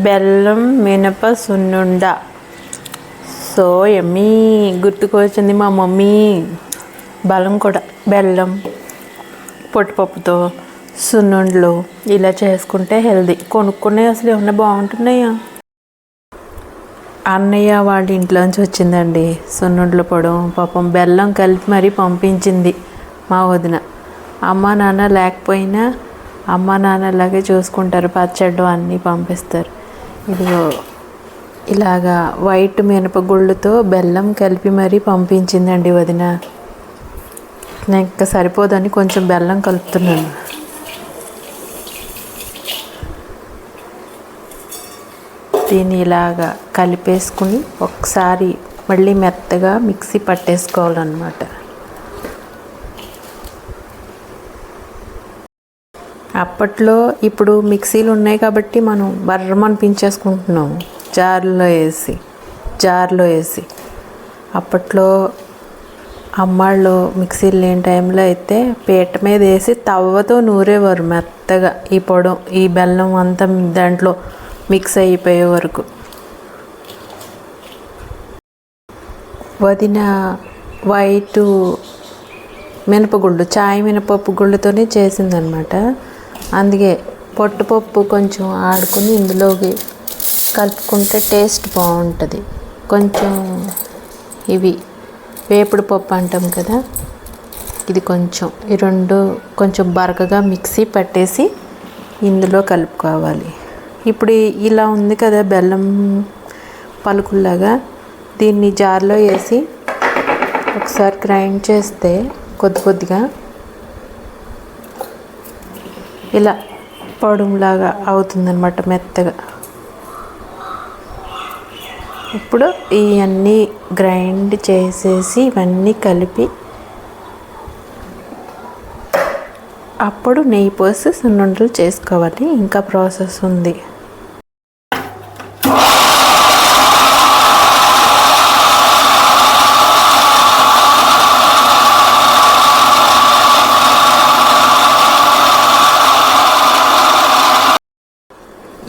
బెల్లం మినప సున్నుండ. So Emmy గుర్తుకొచ్చింది మా మమ్మీ. బెల్లం కూడా బెల్లం పొట్టుపప్పుతో సున్నుండలు ఇలా చేసుకుంటే హెల్దీ. కొనుక్కునే అసలు ఏమన్నా బాగుంటున్నాయా? అన్నయ్య వాళ్ళ ఇంట్లోంచి వచ్చిందండి సున్నుండల పొడం. పాపం బెల్లం కలిపి మరీ పంపించింది మా వదిన. అమ్మ నాన్న లేకపోయినా అమ్మ నాన్నలాగే చూసుకుంటారు, పచ్చళ్ళు అన్నీ పంపిస్తారు. ఇదిగో ఇలాగా వైట్ మినపగుళ్ళతో బెల్లం కలిపి మరీ పంపించిందండి వదిన. నేను ఇంకా సరిపోదని కొంచెం బెల్లం కలుపుతున్నాను. దీన్ని ఇలాగా కలిపేసుకుని ఒకసారి మళ్ళీ మెత్తగా మిక్సీ పట్టేసుకోవాలన్నమాట. అప్పట్లో ఇప్పుడు మిక్సీలు ఉన్నాయి కాబట్టి మనం బర్రమని పించేసుకుంటున్నాము జార్లో వేసి. అప్పట్లో అమ్మాళ్ళు మిక్సీలు లేని టైంలో అయితే పీట మీద వేసి తవ్వతో నూరేవారు మెత్తగా. ఈ పొడం ఈ బెల్లం అంతా దాంట్లో మిక్స్ అయిపోయే వరకు. వదిన వైటు మినపగుళ్ళు చాయ్ మినపప్పు గుళ్ళతోనే చేసిందనమాట. అందుకే పొట్టుపప్పు కొంచెం ఆడుకుని ఇందులోకి కలుపుకుంటే టేస్ట్ బాగుంటుంది. కొంచెం ఇవి వేపుడు పప్పు అంటాం కదా, ఇది కొంచెం ఈ రెండు కొంచెం బరకగా మిక్సీ పట్టేసి ఇందులో కలుపుకోవాలి. ఇప్పుడు ఇలా ఉంది కదా బెల్లం పలుకుల్లాగా, దీన్ని జార్లో వేసి ఒకసారి గ్రైండ్ చేస్తే కొద్దిగా ఇలా పొడుములాగా అవుతుందన్నమాట మెత్తగా. ఇప్పుడు ఇవన్నీ గ్రైండ్ చేసేసి ఇవన్నీ కలిపి అప్పుడు నెయ్యి పోసి సున్నుండలు చేసుకోవాలి. ఇంకా ప్రాసెస్ ఉంది.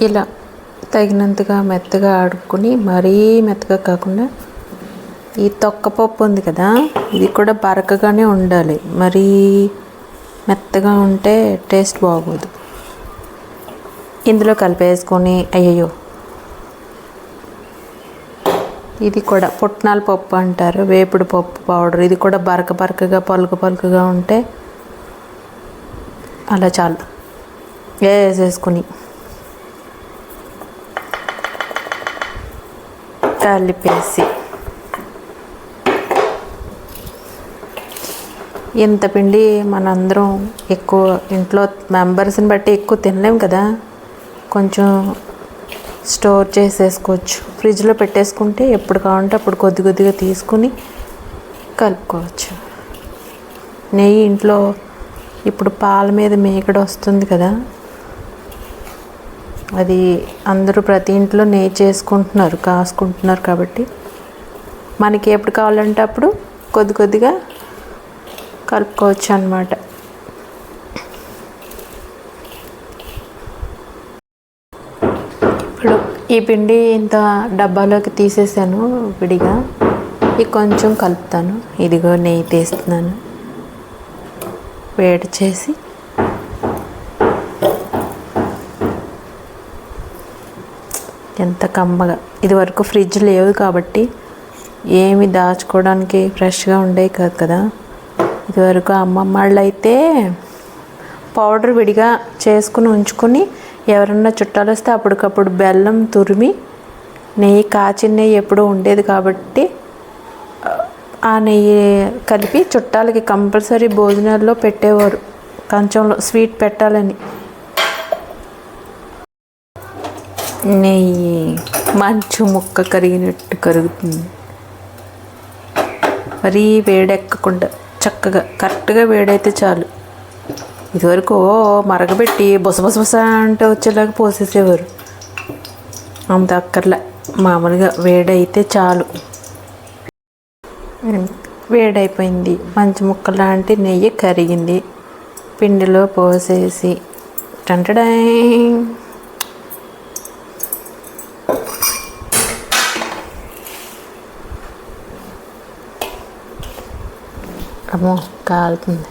ఇలా తగినంతగా మెత్తగా ఆడుకుని మరీ మెత్తగా కాకుండా, ఈ తొక్కపప్పు ఉంది కదా ఇది కూడా బరకగానే ఉండాలి. మరీ మెత్తగా ఉంటే టేస్ట్ బాగోదు. ఇందులో కలిపేసుకొని ఇది కూడా పుట్నాల పప్పు అంటారు, వేపుడు పప్పు పౌడర్. ఇది కూడా బరకగా పలుకుగా ఉంటే అలా చాలు వేసేసుకుని కలిపేసి. ఇంత పిండి మనందరం ఎక్కువ ఇంట్లో మెంబర్స్ని బట్టి ఎక్కువ తినలేం కదా, కొంచెం స్టోర్ చేసేసుకోవచ్చు. ఫ్రిడ్జ్లో పెట్టేసుకుంటే ఎప్పుడు కావాలంటే అప్పుడు కొద్దిగా తీసుకుని కలుపుకోవచ్చు. నెయ్యి ఇంట్లో ఇప్పుడు పాల మీద మీగడ వస్తుంది కదా, అది అందరూ ప్రతి ఇంట్లో నెయ్యి చేసుకుంటున్నారు, కాసుకుంటున్నారు. కాబట్టి మనకి ఎప్పుడు కావాలంటే అప్పుడు కొద్దిగా కలుపుకోవచ్చు అన్నమాట. ఇప్పుడు ఈ పిండి ఇంత డబ్బాలోకి తీసేసాను విడిగా. ఇది కొంచెం కలుపుతాను. ఇదిగో నెయ్యి తీస్తున్నాను, వేడి చేసి ఎంత కమ్మగా. ఇది వరకు ఫ్రిడ్జ్ లేవు కాబట్టి ఏమి దాచుకోవడానికి ఫ్రెష్గా ఉండేవి కాదు కదా. ఇదివరకు అమ్మమ్మ వాళ్ళు అయితే పౌడర్ విడిగా చేసుకుని ఉంచుకొని ఎవరన్నా చుట్టాలు వస్తే అప్పటికప్పుడు బెల్లం తురిమి నెయ్యి, కాచిన నెయ్యి ఎప్పుడూ ఉండేది కాబట్టి ఆ నెయ్యి కలిపి చుట్టాలకి కంపల్సరీ భోజనాల్లో పెట్టేవారు. కంచంలో స్వీట్ పెట్టాలని. నెయ్యి మంచు ముక్క కరిగినట్టు కరుగుతుంది. మరీ వేడెక్కకుండా చక్కగా కరెక్ట్గా వేడైతే చాలు. ఇదివరకు మరగబెట్టి బుసబుస అంటే వచ్చేలాగా పోసేసేవారు. అంత అక్కర్లే, మామూలుగా వేడైతే చాలు. వేడైపోయింది, మంచి ముక్క లాంటి నెయ్యి కరిగింది. పిండిలో పోసేసి టంటడై. అమ్మో కాలుతుంది.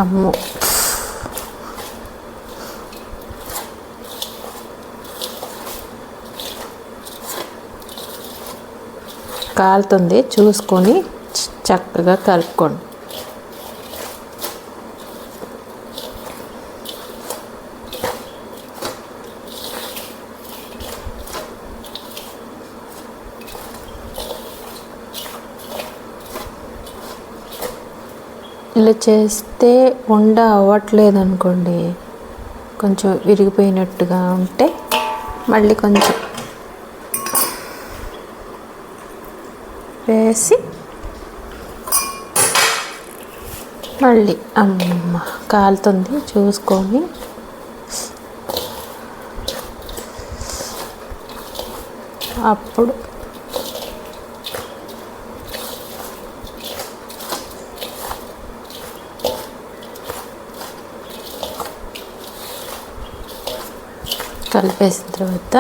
అమ్మో కాలుతుంది, చూసుకొని చక్కగా కలుపుకోండి. ఇలా చేస్తే ఉండ అవ్వట్లేదు అనుకోండి, కొంచెం విరిగిపోయినట్టుగా ఉంటే మళ్ళీ కొంచెం వేసి మళ్ళీ అమ్మ కాలుతుంది చూసుకొని అప్పుడు కలిపేసిన తర్వాత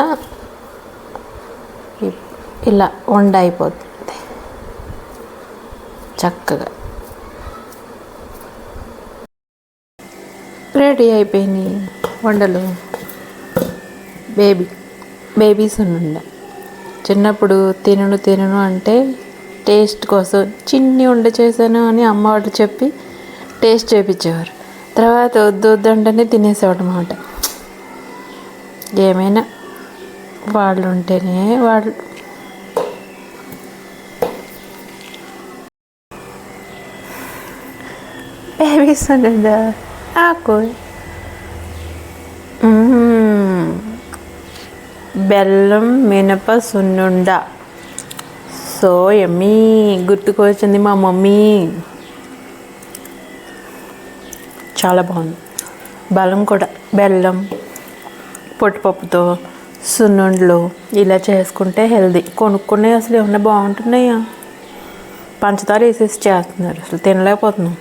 ఇలా వండ అయిపోతుంది చక్కగా. రెడీ అయిపోయినాయి వండలు. బేబీస్ ఉండ చిన్నప్పుడు తినను అంటే టేస్ట్ కోసం చిన్ని వండ చేశాను అని అమ్మ వాళ్ళు చెప్పి టేస్ట్ చేయించేవారు. తర్వాత వద్దు అంటేనే తినేసేవాడు అన్నమాట. ఏమైనా వాళ్ళు ఉంటేనే వాళ్ళు. బేబీస్ ఉండ ఆకు బెల్లం మినప సున్నుండ. సో యమ్మీ, గుర్తుకొచ్చింది మా మమ్మీ. చాలా బాగుంది. బెల్లం కూడా, బెల్లం పొట్టుపప్పుతో సున్నుండలు ఇలా చేసుకుంటే హెల్దీ. కొనుక్కునే అసలు ఏమన్నా బాగుంటున్నాయా? పంచదార వేసేసి చేస్తున్నారు, అసలు తినలేకపోతున్నాం.